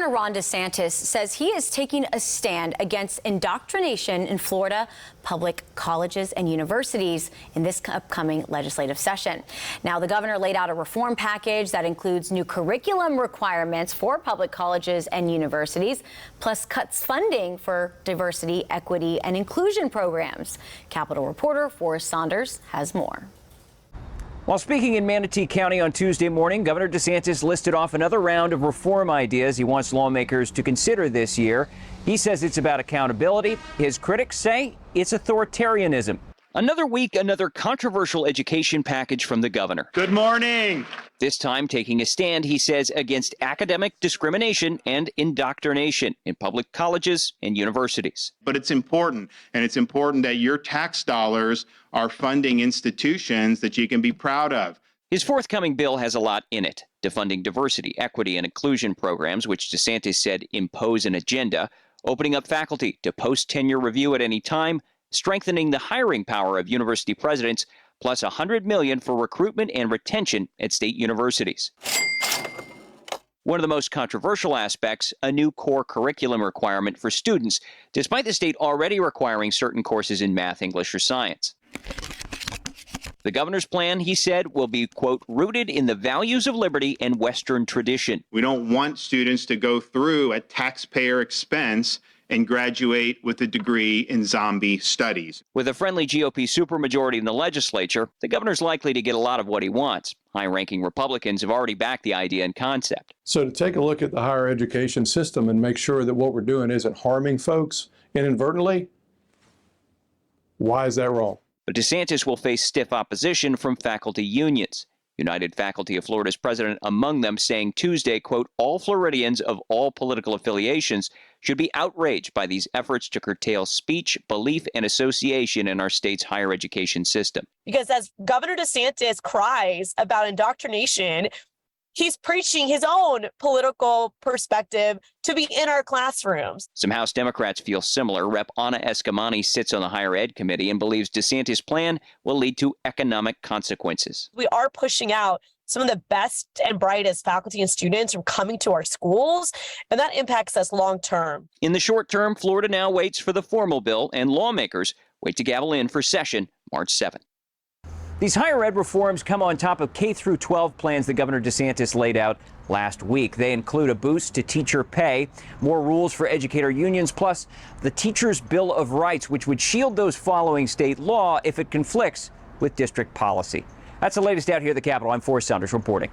Governor Ron DeSantis says he is taking a stand against indoctrination in Florida public colleges and universities in this upcoming legislative session. Now, the governor laid out a reform package that includes new curriculum requirements for public colleges and universities, plus cuts funding for diversity, equity, and inclusion programs. Capitol reporter Forrest Saunders has more. While speaking in Manatee County on Tuesday morning, Governor DeSantis listed off another round of reform ideas he wants lawmakers to consider this year. He says it's about accountability. His critics say it's authoritarianism. Another week, another controversial education package from the governor. Good morning. This time taking a stand, he says, against academic discrimination and indoctrination in public colleges and universities. But it's important, and it's important that your tax dollars are funding institutions that you can be proud of. His forthcoming bill has a lot in it, defunding diversity, equity, and inclusion programs, which DeSantis said impose an agenda, opening up faculty to post-tenure review at any time, strengthening the hiring power of university presidents, plus $100 million for recruitment and retention at state universities. One of the most controversial aspects, a new core curriculum requirement for students, despite the state already requiring certain courses in math, English, or science. The governor's plan, he said, will be, quote, rooted in the values of liberty and Western tradition. We don't want students to go through at taxpayer expense and graduate with a degree in zombie studies. With a friendly GOP supermajority in the legislature, the governor's likely to get a lot of what he wants. High-ranking Republicans have already backed the idea and concept. So to take a look at the higher education system and make sure that what we're doing isn't harming folks inadvertently, why is that wrong? But DeSantis will face stiff opposition from faculty unions. United Faculty of Florida's president among them, saying Tuesday, quote, all Floridians of all political affiliations should be outraged by these efforts to curtail speech, belief, and association in our state's higher education system. Because as Governor DeSantis cries about indoctrination, he's preaching his own political perspective to be in our classrooms. Some House Democrats feel similar. Rep. Anna Eskamani sits on the Higher Ed Committee and believes DeSantis' plan will lead to economic consequences. We are pushing out some of the best and brightest faculty and students from coming to our schools, and that impacts us long term. In the short term, Florida now waits for the formal bill, and lawmakers wait to gavel in for session March 7th. These higher ed reforms come on top of K-12 plans that Governor DeSantis laid out last week. They include a boost to teacher pay, more rules for educator unions, plus the Teachers' Bill of Rights, which would shield those following state law if it conflicts with district policy. That's the latest out here at the Capitol. I'm Forrest Saunders reporting.